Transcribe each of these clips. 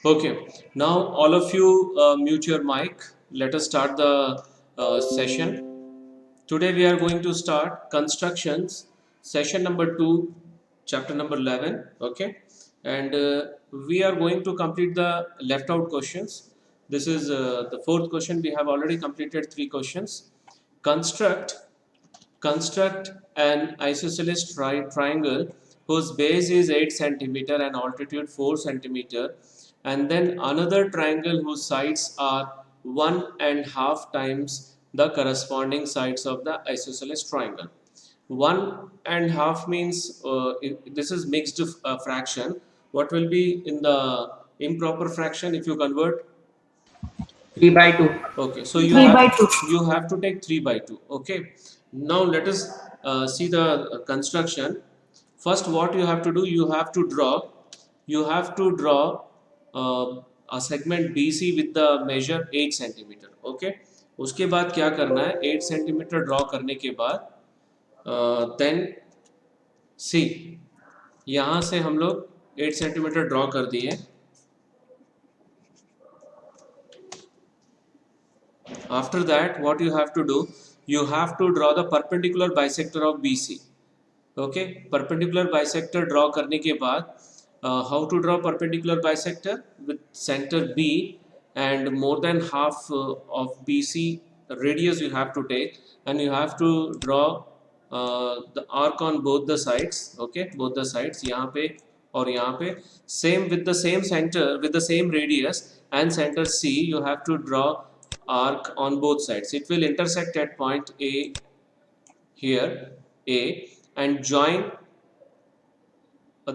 Okay, now all of you mute your mic. Let us start the session. Today we are going to start constructions, session number 2, chapter number 11. Okay, and we are going to complete the left out questions. This is the fourth question. We have already completed 3 questions. Construct Construct an isosceles triangle whose base is 8 centimeter and altitude 4 centimeter, and then another triangle whose sides are 1.5 times the corresponding sides of the isosceles triangle. 1.5 means this is mixed fraction. What will be in the improper fraction if you convert? 3 by 2. Okay, so 3 by 2. you have to take 3 by 2. Okay, now let us see the construction. First, what you have to do, you have to draw a segment BC with the measure 8 centimeter. Okay, उसके बाद क्या करना है, 8 centimetre draw करने के बाद then सी, यहाँ से हम लोग 8 सेंटीमीटर ड्रॉ कर दिए. After that, what you have to do, you have to draw the perpendicular bisector of BC. Okay, perpendicular bisector draw करने के बाद how to draw perpendicular bisector? With center B and more than half of BC radius you have to take, and you have to draw the arc on both the sides. Okay, both the sides, यहाँ पे और यहाँ पे, same with the same center, with the same radius and center C, you have to draw arc on both sides. It will intersect at point A here, A, and join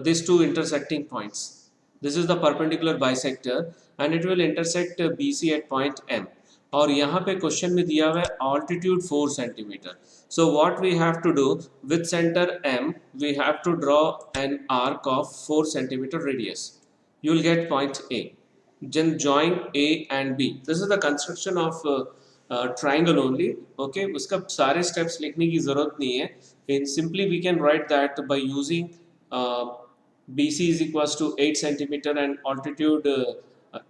these two intersecting points. This is the perpendicular bisector and it will intersect BC at point M. और यहाँ पे question में दिया हुआ है altitude 4 centimeter. So what we have to do, with center M, we have to draw an arc of 4 centimeter radius. You will get point A. Then join A and B. This is the construction of triangle only. Okay, उसका सारे steps लिखने की ज़रूरत नहीं है. In simply we can write that by using BC is equals to 8 centimeter and altitude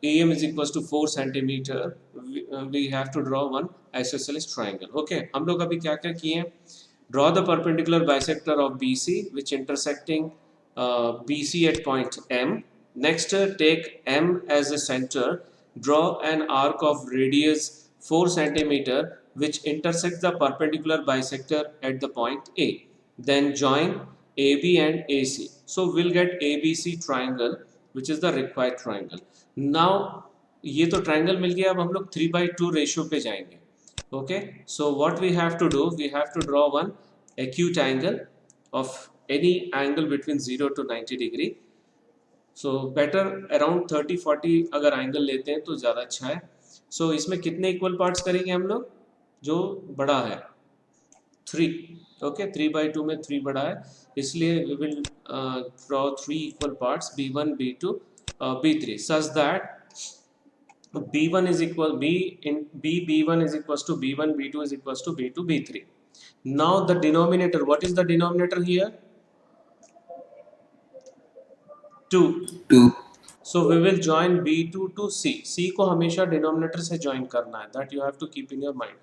AM is equals to 4 centimeter. We have to draw one isosceles triangle. Okay, हम लोग अभी क्या क्या किए हैं? Draw the perpendicular bisector of BC which intersecting BC at point M. Next, take M as a center. Draw an arc of radius 4 centimeter which intersects the perpendicular bisector at the point A. Then join AB and AC. So we'll get ABC triangle, which is the required triangle. Now ये तो triangle मिल गया, अब हम लोग 3/2 ratio पे जाएंगे. Okay, so what we have to do, we have to draw one acute angle of any angle between 0 to 90 degree. So better around 30-40 अगर angle लेते हैं तो ज़्यादा अच्छा है. So इसमें कितने equal parts करेंगे हम लोग? जो बड़ा है 3. ओके, 3/2 में 3 बड़ा है, इसलिए we will draw 3 equal parts B1, B2, B3 such that B1 is equal B in B1 is equals to B1, B2 is equals to B2, B3. Now the denominator, what is the denominator here? 2. 2. So we will join B2 to C. C को हमेशा denominator से join करना है, that you have to keep in your mind.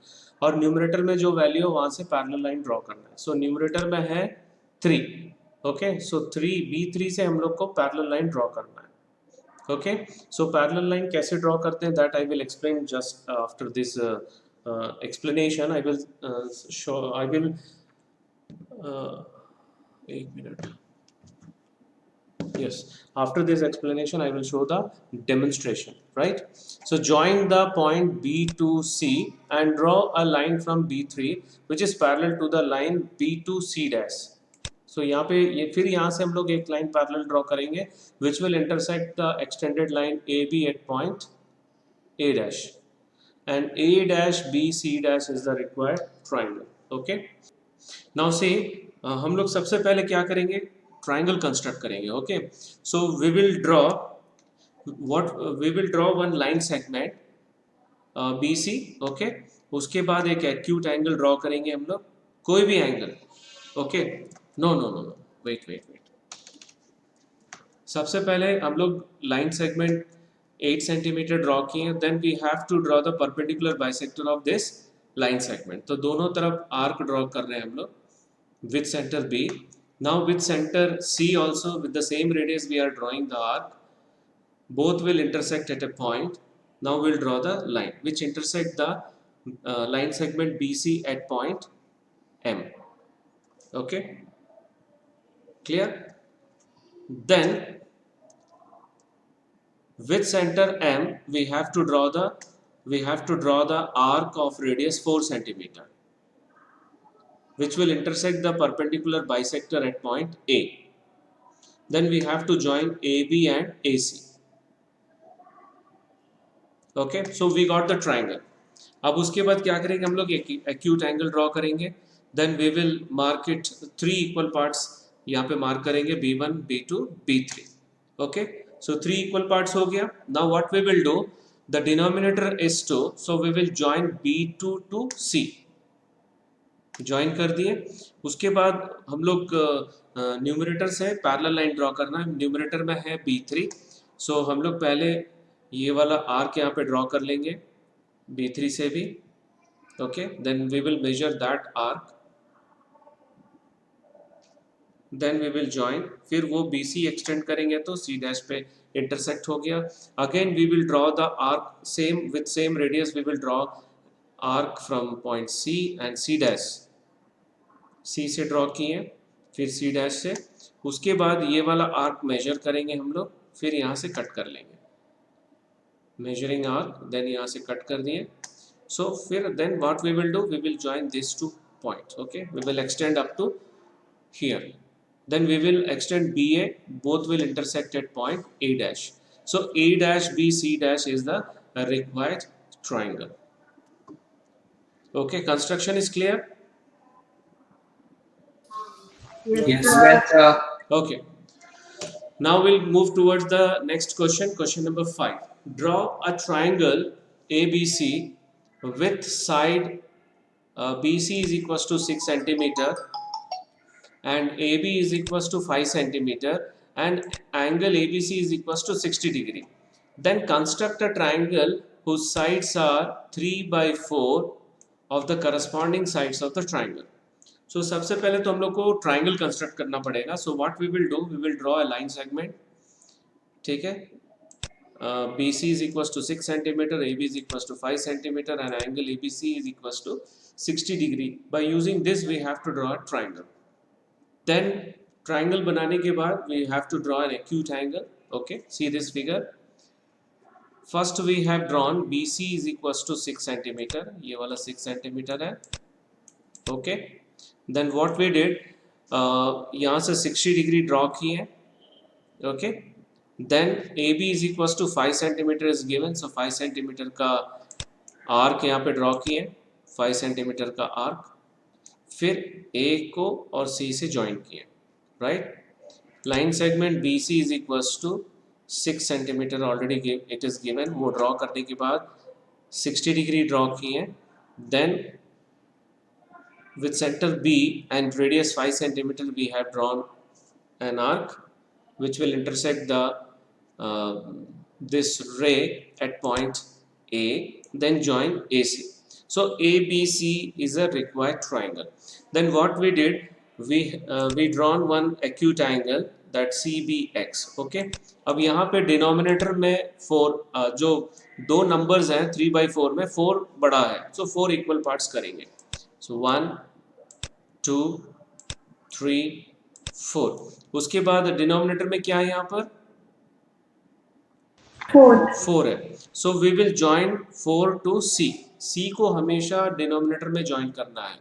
और numerator में जो value है वहां से पैरेलल लाइन ड्रॉ करना है. सो न्यूमरेटर में है 3. ओके, सो 3 B3 से हम लोग को पैरेलल लाइन ड्रॉ करना है. ओके, सो पैरेलल लाइन कैसे ड्रॉ करते हैं, that I will explain just after this explanation. I will एक minute. Yes, after this explanation I will show the demonstration, right? So join the point B to C and draw a line from B3 which is parallel to the line B to C dash. So यहाँ पे ये फिर यहाँ से हम लोग एक line parallel draw करेंगे which will intersect the extended line AB at point A dash, and A dash B C dash is the required triangle. Okay, now see, हम लोग सबसे पहले क्या करेंगे, ट्राइंगल कंस्ट्रक्ट करेंगे. Okay, so we will draw one line segment BC. Okay, उसके बाद एक एक्यूट एंगल ड्रॉ करेंगे हम लोग, कोई भी angle. Okay, no no no no, wait wait wait. सबसे पहले हम लोग लाइन सेगमेंट 8 centimeter ड्रॉ किए, then we have to draw the perpendicular bisector of this line segment. तो दोनों तरफ आर्क ड्रॉ कर रहे हैं हम लोग with centre B। Now with centre C also with the same radius we are drawing the arc, both will intersect at a point. Now we'll draw the line which intersect the line segment BC at point M. Okay, clear? Then with center M we have to draw the arc of radius 4 centimeter, which will intersect the perpendicular bisector at point A. Then we have to join AB and AC. Okay, so we got the triangle. अब उसके बाद क्या करेंगे हम लोग, acute angle draw करेंगे। Then we will mark it 3 equal parts, यहाँ पे मार्क करेंगे B1, B2, B3। Okay, so 3 equal parts हो गया। Now what we will do, the denominator is 2, so we will join B2 to C, join कर दिए। उसके बाद हम लोग न्यूमरेटर से पैरेलल लाइन ड्रॉ करना है। न्यूमरेटर में है B3, सो हम लोग पहले ये वाला आर्क यहाँ पे ड्रॉ कर लेंगे B3 से भी। Okay, then we will measure that arc, then we will join, फिर वो BC एक्सटेंड करेंगे तो C डैश पे इंटरसेक्ट हो गया। Again we will draw the arc same with same radius, we will draw arc from point C and C dash, C से draw किए, फिर C डैश से। उसके बाद ये वाला आर्क मेजर करेंगे हम लोग, फिर यहाँ से कट कर लेंगे, मेजरिंग आर्क, देन यहाँ से कट कर दिए। सो फिर then what we will do, we will join this two points. Okay, we will extend up to here, then we will extend BA, both will intersect at point A dash. So A dash B C dash is the required triangle. Okay, construction is clear? Yes, well, sir. Okay, now we'll move towards the next question, question number 5. Draw a triangle ABC with side BC is equals to 6 centimeter and AB is equals to 5 centimeter and angle ABC is equals to 60 degree. Then construct a triangle whose sides are 3 by 4 of the corresponding sides of the triangle. So सबसे पहले तो हम लोग को triangle construct करना पड़ेगा. So what we will do, we will draw a line segment. ठीक है, BC is equals to 6 centimeter, AB is equals to 5 centimeter and angle ABC is equals to 60 degree. By using this we have to draw a triangle. Then triangle बनाने के बाद we have to draw an acute angle. Okay, see this figure. First we have drawn BC is equals to 6 centimeter, ये वाला 6 centimeter है। Okay, then what we did, यहाँ से 60 degree draw किए। Okay, then AB is equals to 5 centimeter is given, so 5 centimeter का arc यहाँ पे draw किए, 5 centimeter का arc, फिर A को और C से ज्वाइन किए, right. Line segment BC is equals to 6 centimetre already it is given, वो ड्रॉ करने के बाद 60 डिग्री ड्रॉ किए। Then with centre B and radius 5 centimetre we have drawn an arc which will intersect the this ray at point A, then join AC. So ABC is a required triangle. Then what we did, we drawn one acute angle that CBX. Okay, अब यहाँ पे denominator में 4 जो दो numbers हैं 3/4 में 4 बड़ा है, so 4 इक्वल पार्ट्स करेंगे। So 1 2 3 4। उसके बाद डिनोमिनेटर में क्या है यहाँ पर 4 है, so we will join 4 to C। C को हमेशा डिनोमिनेटर में ज्वाइन करना है,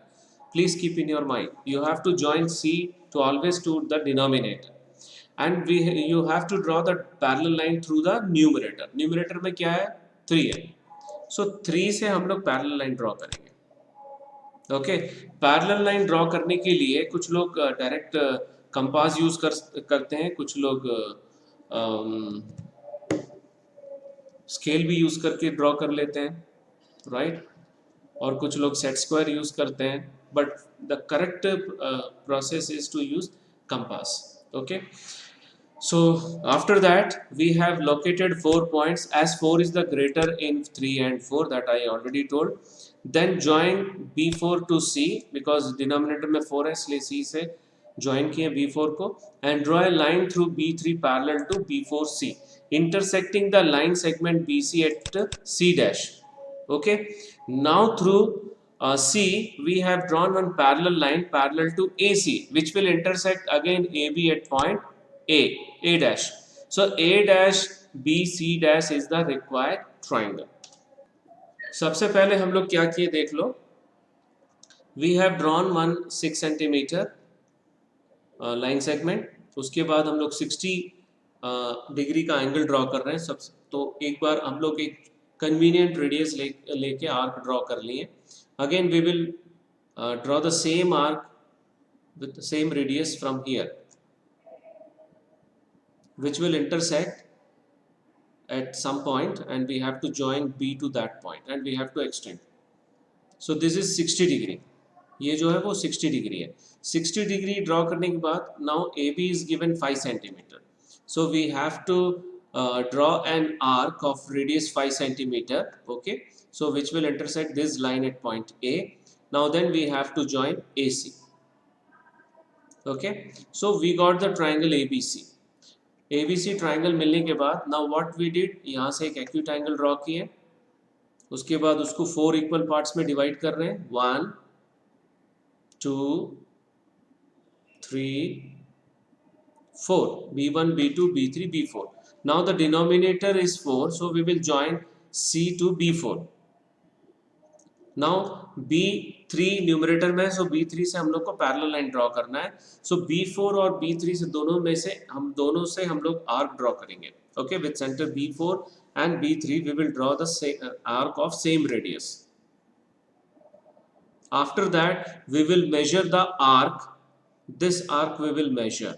please keep in your mind, you have to join C to always to the denominator and you have to draw the parallel line through the numerator. Numerator में क्या है 3 है, सो 3 से हम लोग पैरेलल लाइन ड्रॉ करेंगे। ओके, पैरेलल लाइन ड्रॉ करने के लिए कुछ लोग डायरेक्ट कंपास यूज करते हैं, कुछ लोग स्केल भी यूज करके ड्रॉ कर लेते हैं, राइट, और कुछ लोग सेट स्क्वायर यूज करते हैं, but the correct process is to use compass. Okay, So after that we have located 4 points, as 4 is the greater in 3 and 4, that I already told. Then join B4 to C, because denominator में 4 है इसलिए C से join किए B4 को, and draw a line through B3 parallel to B4C, intersecting the line segment BC at C dash. Okay, now through C we have drawn one parallel line parallel to AC, which will intersect again AB at point A dash. So A dash B C dash is the required triangle. सबसे पहले हम लोग क्या किए देख लो. We have drawn one 6 centimetre line segment. उसके बाद हम लोग 60 डिग्री का एंगल ड्रॉ कर रहे हैं सब. तो एक बार हम लोग एक कन्वीनियंट रेडियस लेके आर्क ड्रॉ कर लिए. Again we will draw the same arc with the same radius from here, which will intersect at some point, and we have to join B to that point and we have to extend. So this is 60 degree. ये जो है वो 60 degree है. 60 degree draw करने के बाद now AB is given 5 centimeter. So we have to draw an arc of radius 5 centimeter. Okay, so which will intersect this line at point A. Now then we have to join AC. Okay, so we got the triangle ABC. ABC triangle मिलने के बाद now what we did, यहाँ से एक acute angle draw किए. उसके बाद उसको 4 इक्वल पार्ट्स में डिवाइड कर रहे हैं. 1 2 3 4, B1 B2 B3 B4. Now the denominator is 4, so we will join C to B4. Now B3 numerator में, सो B3 से हम लोग को पैरेलल लाइन ड्रॉ करना है. सो B4 और B3 से दोनों से हम लोग आर्क ड्रॉ करेंगे. Okay, with centre B4 and B3 we will draw the arc of same radius. After that we will measure the arc. This arc we will measure.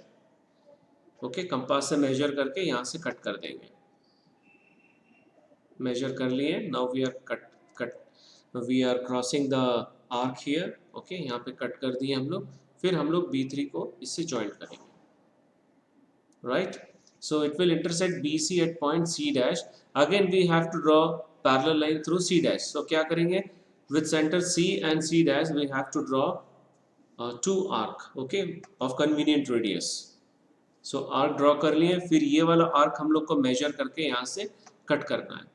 Okay, compass से measure करके यहाँ से cut कर देंगे. Measure कर लिए. Now we are crossing the arc here. Okay, यहाँ पे कट कर दिए हम लोग. फिर हम लोग B3 को इससे ज्वाइंट करेंगे. Right, so it will intersect BC at point C dash. Again we have to draw parallel line through C dash. So क्या करेंगे, with centre C and C dash we have to draw 2 arc. Okay, of convenient radius. So arc draw कर लिए. फिर ये वाला arc हम लोग को मेजर करके यहाँ से कट करना है.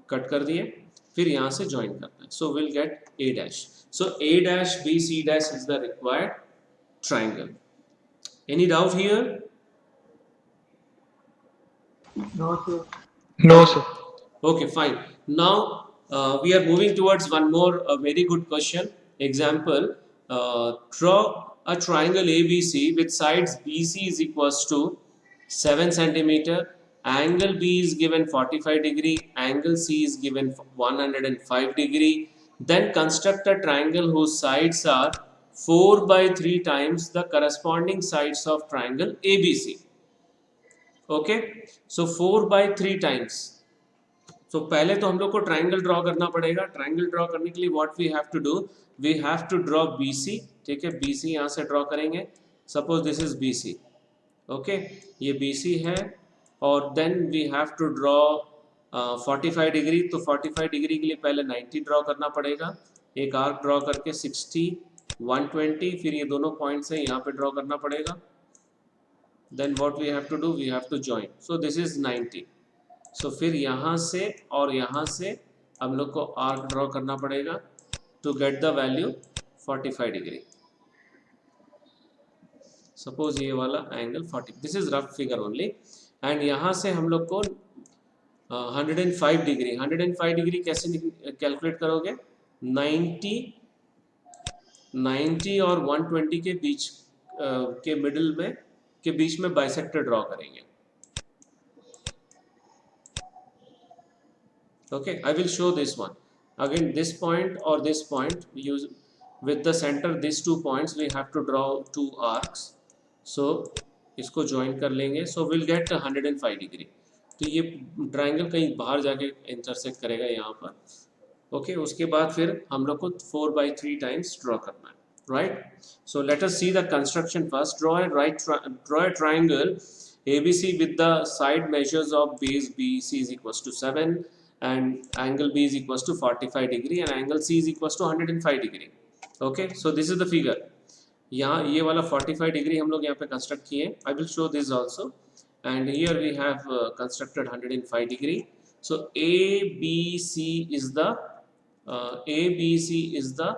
कट कर दिए, फिर यहाँ से ज्वाइन करना है. So will get A dash. So A dash B C dash is the required triangle. Any doubt here? No, sir. No, sir. Okay, fine. Now we are moving towards one more very good question. Example, draw a triangle ABC with sides BC is equals to 7 centimeter. Angle B is given 45 degree. Angle C is given 105 degree. Then construct a triangle whose sides are 4 by 3 times the corresponding sides of triangle ABC. Okay, so 4 by 3 times. तो पहले तो हम लोग को triangle draw करना पड़ेगा. Triangle draw करने के लिए what we have to do, we have to draw BC. ठीक है, BC यहाँ से ड्रॉ करेंगे. Suppose this is BC. Okay, ये BC है. और then we have to draw 45 degree. तो 45 डिग्री के लिए पहले 90 ड्रॉ करना पड़ेगा. एक आर्क ड्रॉ करके 60 120, फिर ये दोनों पॉइंट्स हैं यहाँ पे ड्रॉ करना पड़ेगा. Then what we have to do, we have to join. So this is 90. So फिर यहाँ से और यहाँ से हम लोग को आर्क ड्रॉ करना पड़ेगा to get the value 45 degree. Suppose ये वाला angle 40. This is rough figure only. And यहाँ से हम लोग को 105 डिग्री. 105 डिग्री कैसे कैलकुलेट करोगे, 90 और 120 के बीच के मिडिल में के बीच में बाइसेक्टर ड्रॉ करेंगे. Okay, I will show this one. Again, this point or this point, we use with the center these 2 points we have to draw 2 arcs. So इसको join कर लेंगे. So we'll get 105 degree. तो ये triangle कहीं बाहर जाके intersect करेगा यहाँ पर. ओके, उसके बाद फिर हम लोग को 4 by 3 टाइम्स ड्रॉ करना है. right? So let us see the construction first. Draw a triangle ABC with the side measures of base BC is equals to 7 and angle B is equals to 45 degree and angle C is equals to 105 degree. Okay, so this is the figure. यहाँ ये वाला 45 degree हम लोग यहाँ पे construct किए. I will show this also. And here we have constructed 105 degree. So ABC is the ABC is the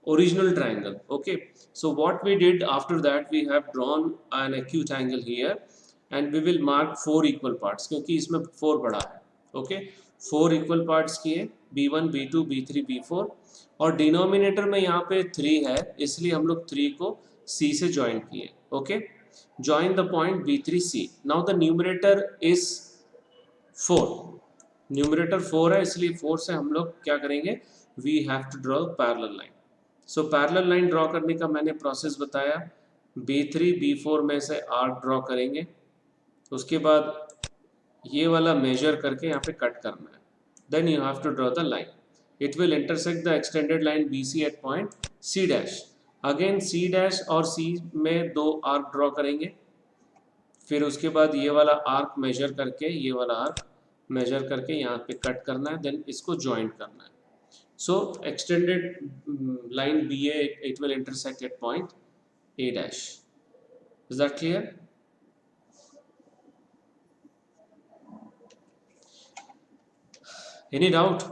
original triangle. Okay, so what we did after that, we have drawn an acute angle here and we will mark 4 equal parts क्योंकि इसमें 4 पड़ा है. Okay, 4 equal parts किए, B1 B2 B3 B4 और denominator में यहाँ पे 3 है इसलिए हम लोग 3 को C से ज्वाइन किए. Okay, join the point B3C. Now the numerator is 4. Numerator 4 है इसलिए 4 से हम लोग क्या करेंगे, we have to draw parallel line. So parallel line draw करने का मैंने प्रोसेस बताया. B3 B4 में से आर्क ड्रॉ करेंगे, उसके बाद ये वाला मेजर करके यहाँ पे कट करना है. Then you have to draw the line. It will intersect the extended line BC at point C dash. Again C dash और C में 2 आर्क ड्रॉ करेंगे. फिर उसके बाद ये वाला आर्क मेजर करके, ये वाला आर्क मेजर करके यहाँ पे कट करना है. देन इसको ज्वाइंट करना है. So extended line BA, it will intersect at point A dash. Is that clear? Any doubt?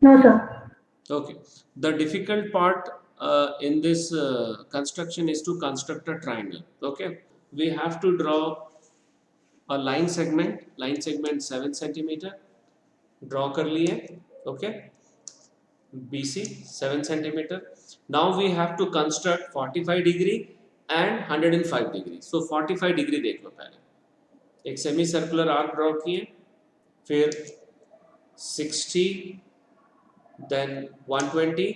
No, sir. Okay, the difficult part in this construction is to construct a triangle. Okay, we have to draw a line segment 7 centimeter. Draw कर लिए. Okay, BC 7 centimeter. Now we have to construct 45 degree and 105 degree. So 45 degree देख लो पहले. एक semi circular arc draw किए, फिर 60, then 120.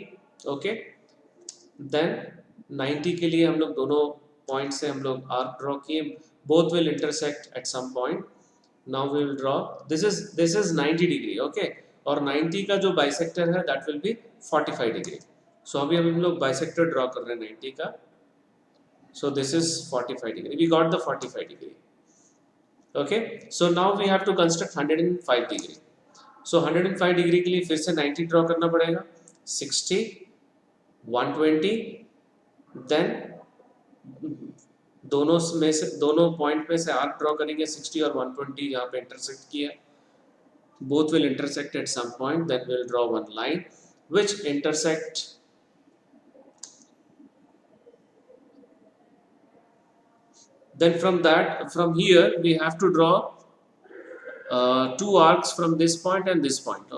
Okay, then 90 के लिए हम लोग दोनों पॉइंट से हम लोग आर्क ड्रॉ किए. Both will intersect at some point. Now we will draw this is 90 degree. Okay, और 90 का जो बाइसेक्टर है that will be 45 degree. So अभी हम लोग बाइसेक्टर ड्रॉ कर रहे हैं 90 का. So this is 45 degree. We got the 45 degree. Okay, so now we have to construct 105 degree. So 105 degree के लिए फिर से 90 ड्रॉ करना पड़ेगा. 60, 120, देन दोनों पॉइंट में से आर्क ड्रॉ करेंगे. 60 और 120 यहाँ पे इंटरसेक्ट किया. Both will intersect at some point. Then will draw one line which intersect. Then from here we have to draw 2 arcs from this point and this point.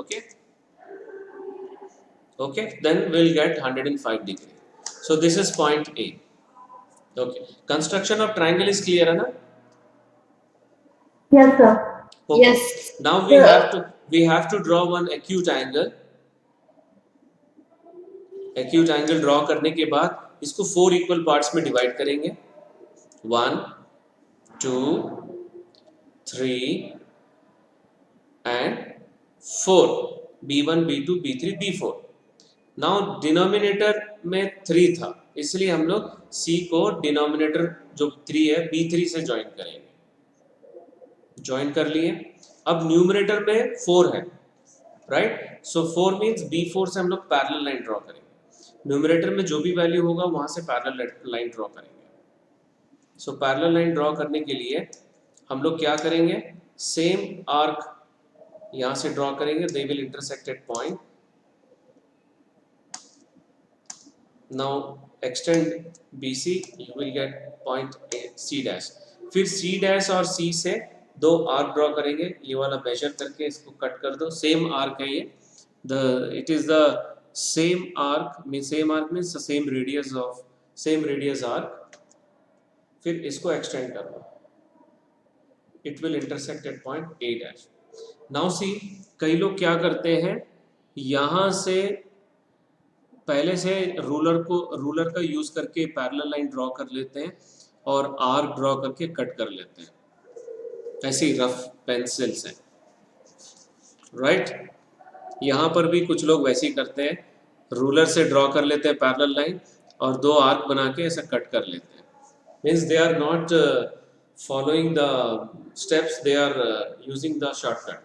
Okay, then we'll get 105 degree. So this is point A. Okay, construction of triangle is clear, है ना? Yes, sir. Okay. Yes. Now we have to draw one acute angle. Acute angle draw करने के बाद इसको 4 equal parts में divide करेंगे. 1, 2, 3 and 4. B1 B2 B3 B4. Now denominator में 3 था इसलिए हम लोग C को डिनोमिनेटर जो 3 है B3 से ज्वाइन करेंगे. ज्वाइन कर लिए. अब न्यूमरेटर में 4 है, राइट? सो 4 मीन्स B4 से हम लोग पैरेलल लाइन ड्रॉ करेंगे. न्यूमरेटर में जो भी वैल्यू होगा वहां से पैरेलल लाइन ड्रॉ करेंगे. सो पैरेलल लाइन ड्रॉ करने के लिए हम लोग क्या करेंगे, सेम आर्क यहां से ड्रॉ करेंगे. They will intersect eight point. Now extend BC, you will get point C dash. फिर C डैश और C से 2 आर्क ड्रॉ करेंगे. ये वाला मेजर करके इसको कट कर दो. सेम आर्क है ये. It is the same arc means same radius arc. फिर इसको एक्सटेंड कर दो. It will intersect eight point A dash. Now see, कई लोग क्या करते हैं, यहां से पहले से रूलर का यूज करके पैरेलल लाइन ड्रॉ कर लेते हैं और आर्क ड्रॉ करके कट कर लेते हैं. ऐसी रफ पेंसिल से, राइट? यहाँ पर भी कुछ लोग वैसे ही करते हैं. रूलर से ड्रॉ कर लेते हैं पैरेलल लाइन और दो आर्क बना के ऐसा कट कर लेते हैं. Means they are not following the steps, they are using the shortcut.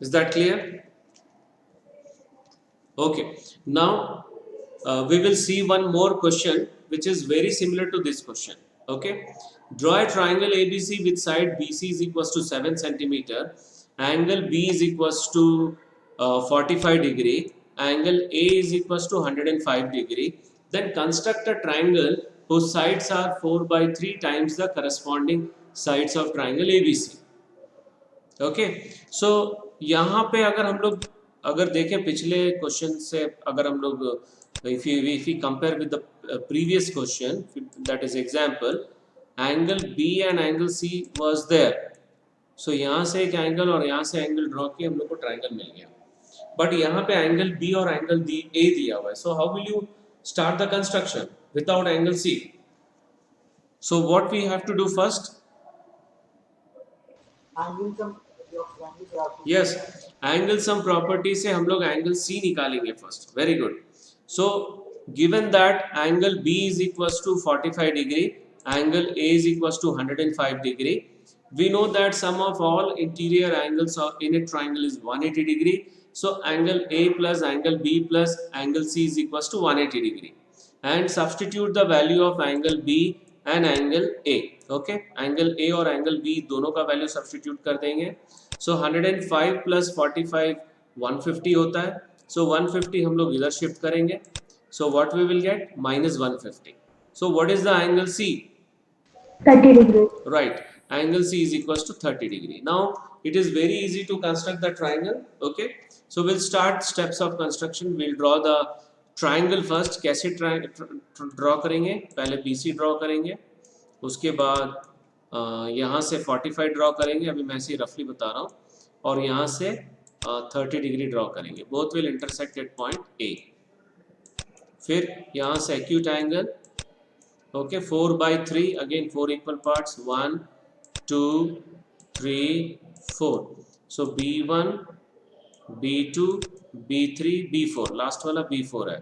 Is that clear? Okay, now we will see one more question which is very similar to this question. Okay, draw a triangle ABC with side BC is equals to 7 centimeter, angle B is equals to 45 degree, angle A is equals to 105 degree. Then construct a triangle whose sides are 4 by 3 times the corresponding sides of triangle ABC. Okay, so यहाँ पे अगर हम लोग अगर देखें पिछले question से, अगर हम लोग if you compare with the previous question, that is example, angle B and angle C was there. सो यहाँ से एक एंगल और यहाँ से एंगल ड्रॉ किया, हम लोग को ट्राइंगल मिल गया. बट यहाँ पे एंगल B और एंगल A दिया हुआ है. So how will you start the construction without angle C? So what we have to do first? Yes, angle some property से हम लोग एंगल सी निकालेंगे first. Very good. So given that angle B is equals to 45 degree, angle A is equals to 105 degree. we know that sum of all interior angles in a triangle is 180 degree. So angle A plus angle B plus angle C is equals to 180 degree. And substitute the value of angle B and angle A. Okay, angle A और angle B दोनों का value substitute कर देंगे. So 105 plus 45 150 होता है. So 150 हम लोग इधर शिफ्ट करेंगे. So what we will get? Minus 150. So what is the angle C? 30 degree. Right. Angle C is equals to 30 degree. Now it is very easy to construct the triangle. Okay, so we'll start steps of construction. We'll draw the triangle first. कैसे draw करेंगे? पहले BC draw करेंगे, उसके बाद यहाँ से 45 draw करेंगे, अभी मैं ऐसे रफली बता रहा हूँ, और यहाँ से 30 डिग्री ड्रॉ करेंगे. Both will intersect eight point A. फिर यहाँ से acute angle. Okay, 4 by 3, again 4 equal parts, 1 2 3 4. So B1 B2 B3 B4, last वाला B4 है,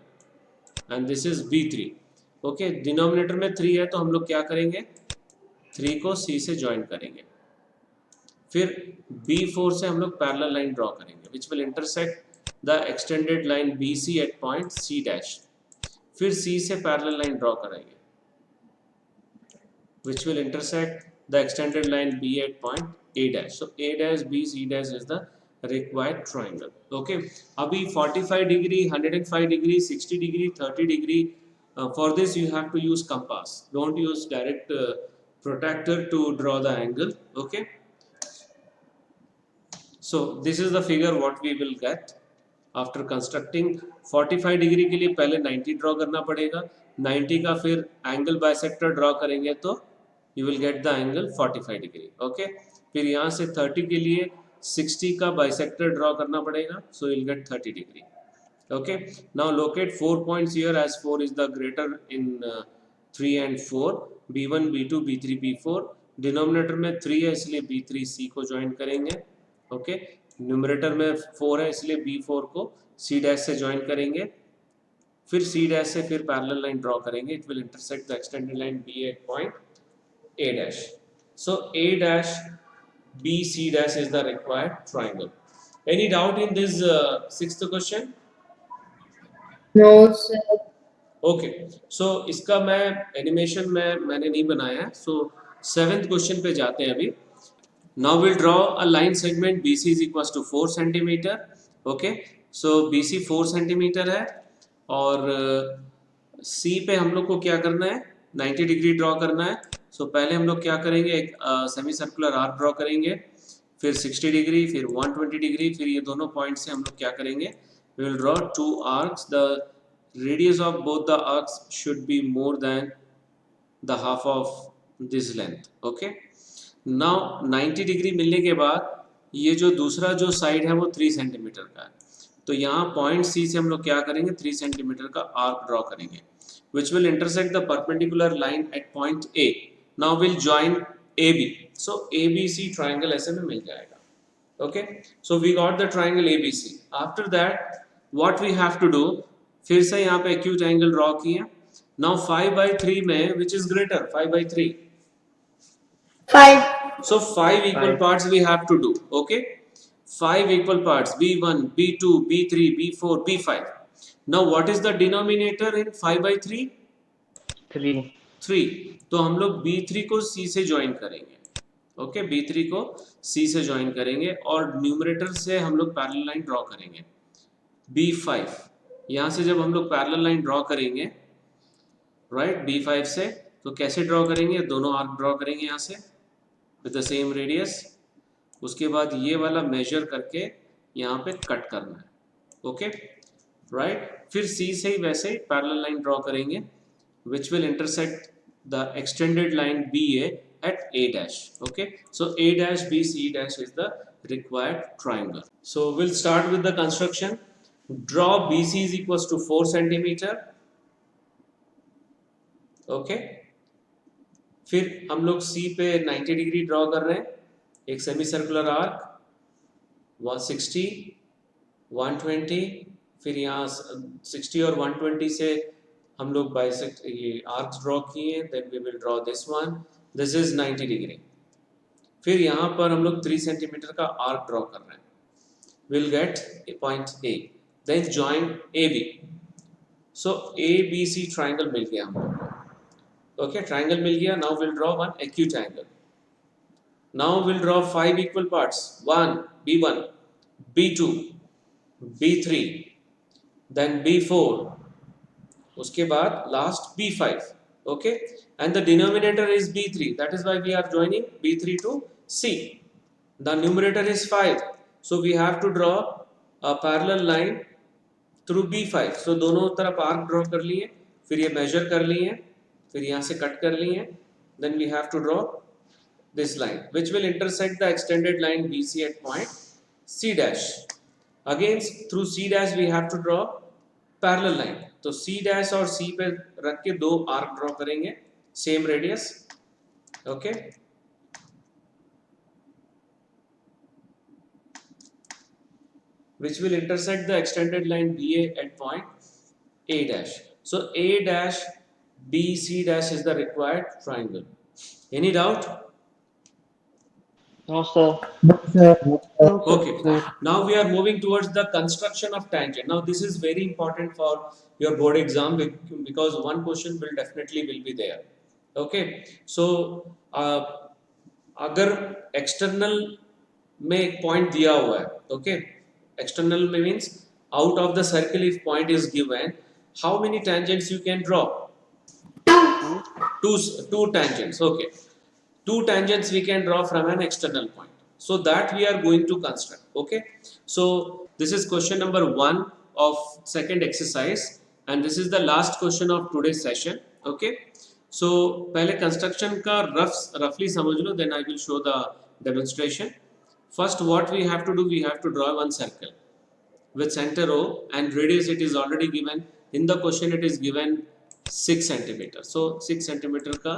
and this is B3. Okay, denominator में 3 है तो हम लोग क्या करेंगे? 3 को C से ज्वाइन करेंगे. फिर B4 से हम लोग पैरेलल लाइन ड्रॉ करेंगे which will intersect the extended line BC at point C dash. फिर C से पैरेलल लाइन ड्रॉ करेंगे which will intersect the extended line B at point A dash. So A dash B C dash is the required triangle. Okay, अभी 45 degree, 105 degree, 60 degree, 30 degree. For this you have to use compass. Don't use direct protractor to draw the angle. Okay. So this is the figure what we will get after constructing. 45 degree के लिए पहले 90 draw करना पड़ेगा. 90 का फिर angle bisector draw करेंगे तो you will get the angle 45 degree. Okay, फिर यहाँ से 30 के लिए 60 का बाइसेक्टर ड्रॉ करना पड़ेगा, so you will get 30 degree. Okay, now locate 4 points here as 4 is the greater in 3 and 4. B1 B2 B3 B4. Denominator में 3 है इसलिए B3 C को ज्वाइन करेंगे. Okay, न्यूमरेटर में 4 है इसलिए B4 को C डैश से ज्वाइन करेंगे. फिर C डैश से फिर पैरेलल लाइन ड्रॉ करेंगे. It will intersect the extended line B at point A dash. So A dash B C dash is the required triangle. Any doubt in this sixth question? No, sir. Okay. So इसका मैं animation में मैंने नहीं बनाया है. So seventh question पे जाते हैं अभी. Now we'll draw a line segment BC is equals to 4 centimeter. Okay. So BC 4 centimeter है और C पे हम लोग को क्या करना है? 90 डिग्री ड्रॉ करना है. सो पहले हम लोग क्या करेंगे? एक सेमी सर्कुलर आर्क ड्रॉ करेंगे, फिर 60 डिग्री, फिर 120 डिग्री, फिर ये दोनों पॉइंट से हम लोग क्या करेंगे? We will draw 2 arcs. The radius of both the arcs should be more than the half of this length. Okay, now 90 degree मिलने के बाद ये जो दूसरा जो साइड है वो 3 सेंटीमीटर का है, तो यहाँ पॉइंट सी से हम लोग क्या करेंगे? 3 सेंटीमीटर का आर्क ड्रॉ करेंगे which will intersect the perpendicular line at point A. Now we'll join AB. So ABC triangle ऐसे में मिल जाएगा. Okay, so we got the triangle ABC. After that what we have to do? फिर से यहाँ पे acute angle draw किया. Now 5/3 में which is greater, 5/3. 5. So 5 equal 5. parts we have to do. Okay, 5 equal parts, b1, b2, b3, b4, b5. Now what is the denominator in 5/3? 3. 3. तो हम लोग b3 को c से ज्वाइन करेंगे. Okay, b3 को c से join करेंगे और न्यूमरेटर से हम लोग पैरेलल लाइन ड्रॉ करेंगे. b5, यहाँ से जब हम लोग पैरेलल लाइन ड्रॉ करेंगे, राइट, b5 से, तो कैसे ड्रॉ करेंगे? दोनों आर्क ड्रॉ करेंगे यहाँ से विद द सेम रेडियस. उसके बाद ये वाला मेजर करके यहाँ पे कट करना है. Okay, right. फिर C से ही वैसे ही पैरेलल लाइन ड्रॉ करेंगे which will intersect the extended line BA at A dash. Okay, so A dash B C dash is the required triangle. So we'll start with the construction. Draw BC is equals to 4 centimeter. Okay, फिर हम लोग C पे 90 degree draw कर रहे हैं. एक semi circular arc 160, 120, फिर यहाँ 60 और 120 से हम लोग बाइसेक्ट ये आर्क्स ड्रॉ किए. Then we will draw this one, this is 90 degree. फिर यहाँ पर हम लोग 3 सेंटीमीटर का आर्क ड्रॉ कर रहे हैं. Will get point A, then join AB. So ABC triangle मिल गया हम लोग को. ओके, ट्राइंगल मिल गया. Now will draw one acute angle. Now we'll draw 5 equal parts. 1, B1, B2, B3, then B4. उसके बाद last B5. Okay, and the denominator is B3. That is why we are joining B3 to C. The numerator is 5. So we have to draw a parallel line through B5. So दोनों तरफ arc draw कर लिए, फिर ये measure कर लिए, फिर यहाँ से cut कर लिए. Then we have to draw this line which will intersect the extended line BC at point C dash. Again through C dash we have to draw parallel line. तो C dash और C पे रख के दो arc draw करेंगे same radius. Okay, which will intersect the extended line BA at point A dash. So A dash BC dash is the required triangle. Any doubt? No, sir. Okay, now we are moving towards the construction of tangent. Now this is very important for your board exam because one question will definitely be there. Okay, so अगर external में एक point दिया हुआ है, okay, external means out of the circle if point is given, how many tangents you can draw? Two tangents. Okay, two tangents we can draw from an external point. So that we are going to construct. Okay, so this is question number 1 of second exercise and this is the last question of today's session. Okay, so पहले construction का roughly समझ लो, then I will show the demonstration. First what we have to do, we have to draw one circle with center O and radius it is already given in the question. It is given 6 centimeter. So 6 centimeter का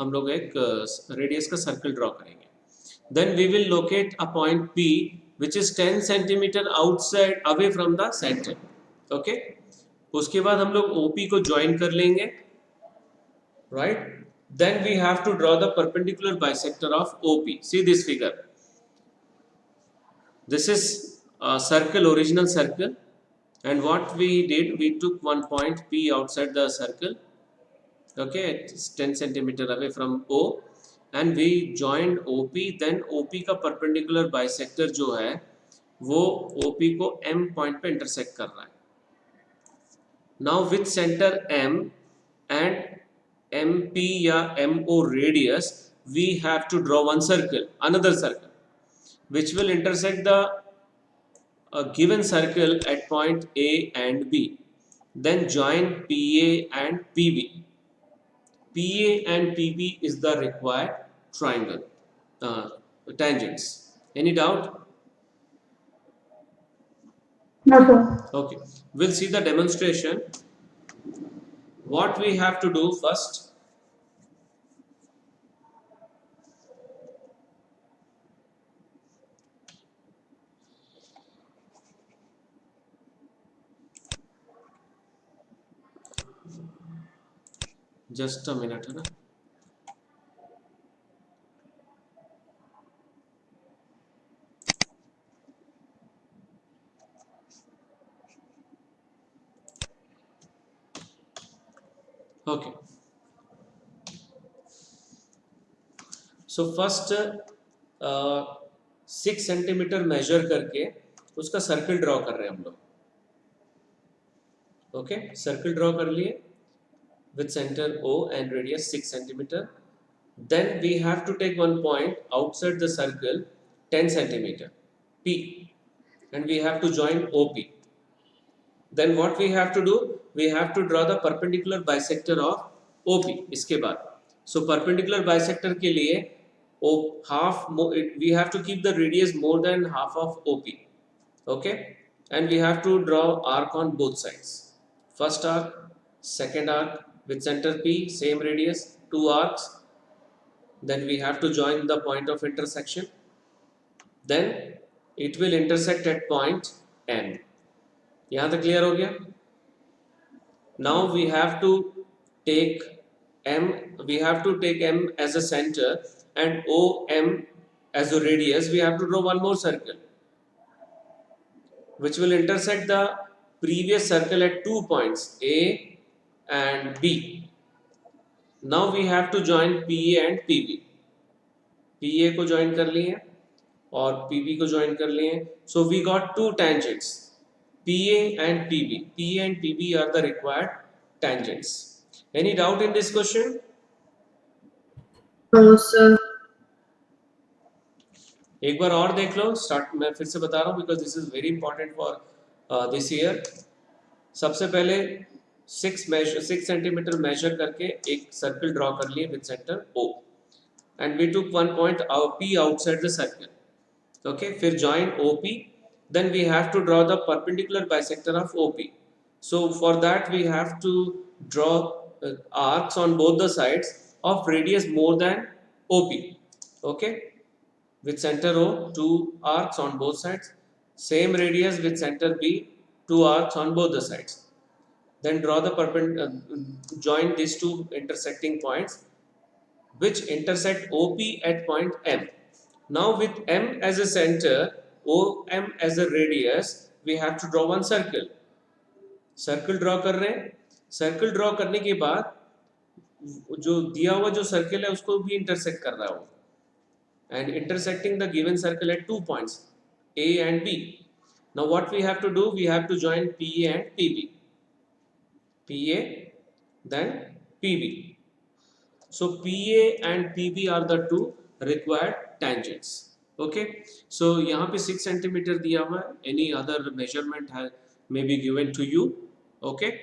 हम लोग एक radius का circle draw करेंगे. Then we will locate a point P which is 10 centimeter outside away from the center. Okay, उसके बाद हम लोग OP को join कर लेंगे, right? Then we have to draw the perpendicular bisector of OP. See this figure. This is a circle, original circle, and what we did, we took one point P outside the circle. Okay, it's 10 centimeter away from O and we joined OP. Then OP का perpendicular bisector जो है वो OP को M point पे intersect कर रहा है. Now with center M and MP या MO radius we have to draw one circle, another circle which will intersect the given circle at point A and B. Then join PA and PB. PA and PB is the required triangle tangents. Any doubt? No, sir. Okay, we'll see the demonstration. What we have to do first, just a minute है ना. Okay. So first 6 centimetre measure करके उसका circle draw कर रहे हैं हम लोग. Okay, circle draw कर लिए with center O and radius 6 centimeter. Then we have to take one point outside the circle 10 centimeter P, and we have to join OP. Then what we have to do, we have to draw the perpendicular bisector of OP. इसके बाद so perpendicular bisector के लिए we have to keep the radius more than half of OP. Okay, and we have to draw arc on both sides. First arc, second arc with center P, same radius, 2 arcs. Then we have to join the point of intersection. Then it will intersect at point N. यहाँ तक clear हो गया? Now we have to take M. We have to take M as a center and OM as a radius. We have to draw one more circle, which will intersect the previous circle at 2 points A and B. Now we have to join PA and PB. PA को join कर लिए और PB को join कर लिए. So we got two tangents, PA and PB. PA and PB are the required tangents. Any doubt in this question? No, sir. एक बार और देख लो. स्टार्ट मैं फिर से बता रहा हूँ because this is very important for this year. सबसे पहले 6 सेंटीमीटर मेजर करके एक सर्कल ड्रॉ कर लिए with centre O, and we took one point P outside the circle. Okay, फिर join OP. Then we have to draw the perpendicular bisector of OP. So for that we have to draw arcs on both the sides of radius more than OP. Okay, with center O, 2 arcs on both sides. Same radius with center B, 2 arcs on both the sides. Then draw the join these two intersecting points which intersect OP at point M. Now with M as a center, OM as a radius, we have to draw one circle. Circle draw कर रहे हैं. Circle draw करने के बाद जो दिया हुआ जो circle है उसको भी intersect कर रहा है वो. And intersecting the given circle at 2 points A and B. Now what we have to do, we have to join PA and PB. PA then PB. So PA and PB are the two required tangents. Okay, so यहाँ पे 6 centimeter दिया हुआ है. Any other measurement may be given to you. Okay,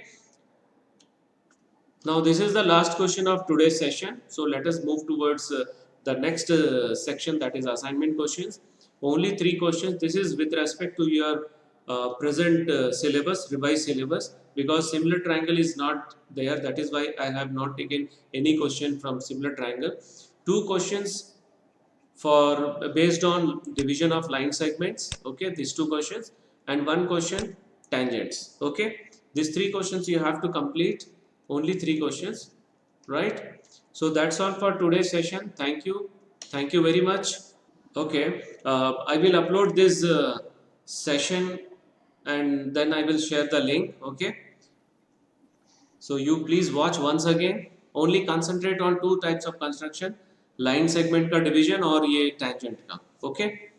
now this is the last question of today's session. So let us move towards the next section, that is assignment questions. Only 3 questions. This is with respect to your present syllabus, revised syllabus, because similar triangle is not there. That is why I have not taken any question from similar triangle. 2 questions for based on division of line segments. Okay, these 2 questions, and 1 question tangents. Okay, these 3 questions you have to complete. Only 3 questions, right? So that's all for today's session. Thank you very much. Okay, I will upload this session and then I will share the link. Okay, so you please watch once again. Only concentrate on 2 types of construction, line segment का division और ये tangent का. Okay.